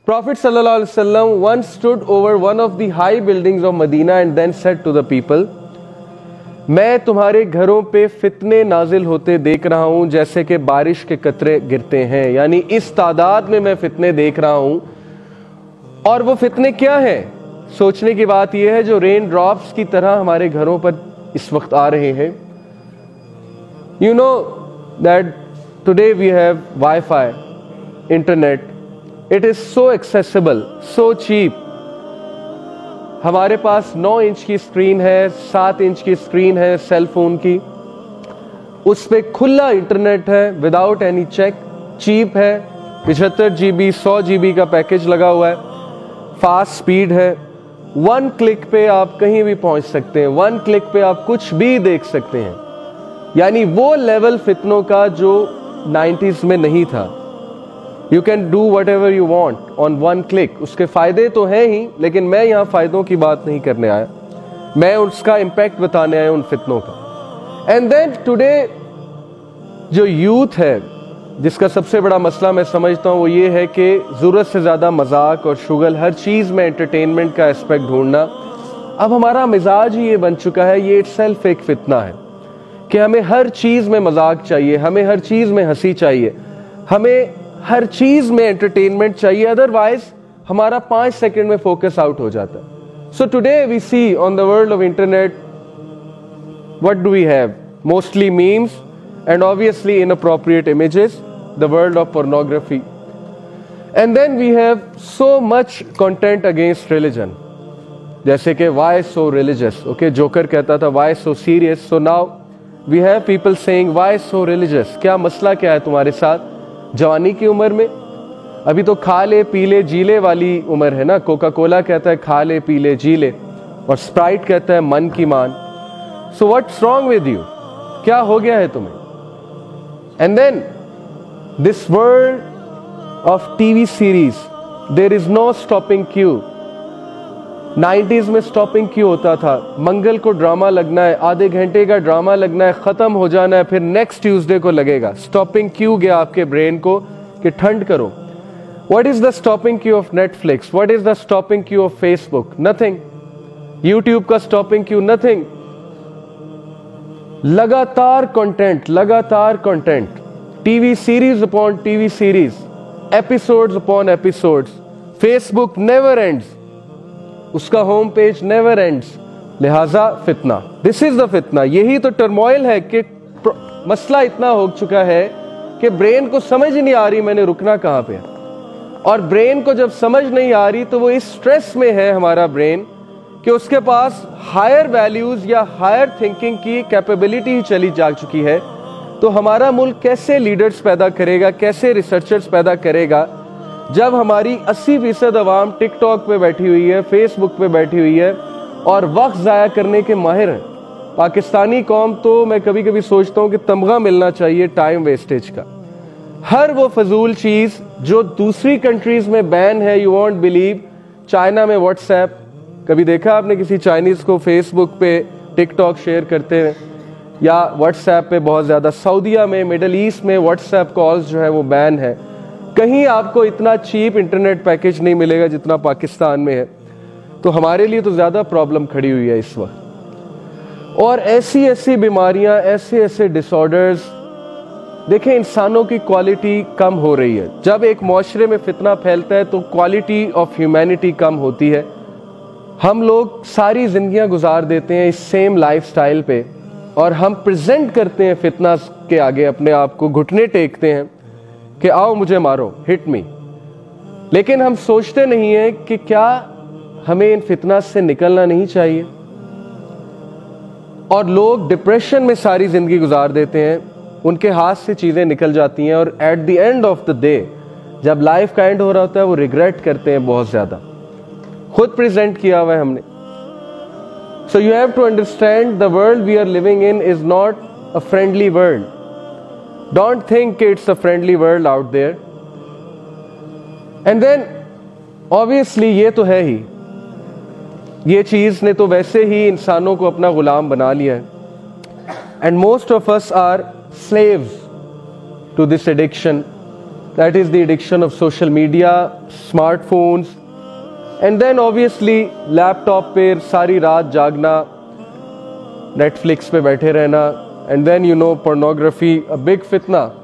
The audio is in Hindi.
Prophet sallallahu alaihi wasallam once stood over one of the high buildings of Medina and then said to the people, मैं तुम्हारे घरों पे फितने नाजिल होते देख रहा हूँ जैसे कि बारिश के कतरे गिरते हैं, यानी इस तादाद में मैं फितने देख रहा हूँ। और वो फितने क्या हैं? सोचने की बात यह है जो रेन ड्रॉप्स की तरह हमारे घरों पर इस वक्त आ रहे हैं। You know that today we have Wi-Fi, internet. It is so accessible, so cheap. हमारे पास 9 इंच की स्क्रीन है, 7 इंच की स्क्रीन है सेल फोन की, उस पर खुला इंटरनेट है विदाउट एनी चेक, चीप है, 75 GB 100 GB का पैकेज लगा हुआ है, फास्ट स्पीड है, 1 क्लिक पे आप कहीं भी पहुंच सकते हैं, 1 क्लिक पे आप कुछ भी देख सकते हैं। यानी वो लेवल फितनों का जो 90s में नहीं था। You can do whatever you want on 1 click। उसके फायदे तो हैं ही, लेकिन मैं यहाँ फायदों की बात नहीं करने आया, मैं उसका इम्पैक्ट बताने आया उन फितनों का। एंड देन टुडे जो यूथ है जिसका सबसे बड़ा मसला मैं समझता हूँ वो ये है कि ज़रूरत से ज़्यादा मजाक और शुगल, हर चीज़ में एंटरटेनमेंट का एस्पेक्ट ढूंढना। अब हमारा मिजाज ही ये बन चुका है, ये इटसेल्फ एक फितना है कि हमें हर चीज़ में मजाक चाहिए, हमें हर चीज़ में हंसी चाहिए, हमें हर चीज में एंटरटेनमेंट चाहिए, अदरवाइज हमारा 5 सेकंड में फोकस आउट हो जाता है। So today we see on the world of internet what do we have? Mostly memes and obviously inappropriate images, the world of pornography, and then we have so much content against religion, जैसे कि why so religious. Okay, Joker कहता था why so serious, so now we have people saying why so religious. क्या मसला क्या है तुम्हारे साथ? जवानी की उम्र में अभी तो खा ले पी ले जी ले वाली उम्र है ना। कोका कोला कहता है खा ले पी ले जी ले, और स्प्राइट कहता है मन की मान। So what's wrong with you? क्या हो गया है तुम्हें? And then this world of TV series, there is no stopping queue. 90s में स्टॉपिंग क्यू होता था, मंगल को ड्रामा लगना है, आधे घंटे का ड्रामा लगना है, खत्म हो जाना है, फिर नेक्स्ट ट्यूसडे को लगेगा। स्टॉपिंग क्यू गया आपके ब्रेन को कि ठंड करो। What is the stopping Q of Netflix? What is the stopping Q of Facebook? Nothing. YouTube का स्टॉपिंग क्यू? नथिंग। लगातार कंटेंट, लगातार content, TV series upon TV series, episodes upon episodes. Facebook never ends, उसका होम पेज नेवर एंड्स, लिहाजा फितना। दिस इज द फितना। यही तो टर्मोइल है कि मसला इतना हो चुका है कि ब्रेन को समझ ही नहीं आ रही मैंने रुकना कहां पे। और ब्रेन को जब समझ नहीं आ रही तो वो इस स्ट्रेस में है हमारा ब्रेन कि उसके पास हायर वैल्यूज या हायर थिंकिंग की कैपेबिलिटी ही चली जा चुकी है। तो हमारा मुल्क कैसे लीडर्स पैदा करेगा, कैसे रिसर्चर्स पैदा करेगा जब हमारी 80% अवाम टिकटॉक पे बैठी हुई है, फेसबुक पे बैठी हुई है और वक्त ज़ाया करने के माहिर हैं। पाकिस्तानी कौम तो मैं कभी कभी सोचता हूँ कि तमगा मिलना चाहिए टाइम वेस्टेज का। हर वो फजूल चीज़ जो दूसरी कंट्रीज़ में बैन है, यू वॉन्ट बिलीव। चाइना में व्हाट्सएप, कभी देखा आपने किसी चाइनीज़ को फेसबुक पे टिकटॉक शेयर करते हैं या व्हाट्सएप पे? बहुत ज़्यादा। सऊदीया में, मिडल ईस्ट में व्हाट्सएप कॉल्स जो है वो बैन है। कहीं आपको इतना चीप इंटरनेट पैकेज नहीं मिलेगा जितना पाकिस्तान में है। तो हमारे लिए तो ज़्यादा प्रॉब्लम खड़ी हुई है इस वक्त। और ऐसी ऐसी बीमारियां, ऐसे ऐसे डिसऑर्डर्स। देखें, इंसानों की क्वालिटी कम हो रही है। जब एक माशरे में फितना फैलता है तो क्वालिटी ऑफ ह्यूमैनिटी कम होती है। हम लोग सारी जिंदगियां गुजार देते हैं इस सेम लाइफस्टाइल पे और हम प्रेजेंट करते हैं फितना के आगे अपने आप को, घुटने टेकते हैं कि आओ मुझे मारो, हिट मी। लेकिन हम सोचते नहीं हैं कि क्या हमें इन फितना से निकलना नहीं चाहिए। और लोग डिप्रेशन में सारी जिंदगी गुजार देते हैं, उनके हाथ से चीजें निकल जाती हैं और at the end of the day जब लाइफ का एंड हो रहा होता है वो रिग्रेट करते हैं बहुत ज्यादा। खुद प्रेजेंट किया हुआ है हमने। So you have to understand the world we are living in is not a friendly world. Don't think it's a friendly world out there. And then obviously ये तो है ही, ये चीज़ ने तो वैसे ही इंसानों को अपना गुलाम बना लिया है। And most of us are slaves to this addiction, That is the addiction of social media, smartphones, and then obviously laptop पे सारी रात जागना, Netflix पे बैठे रहना, and then pornography, a big fitna.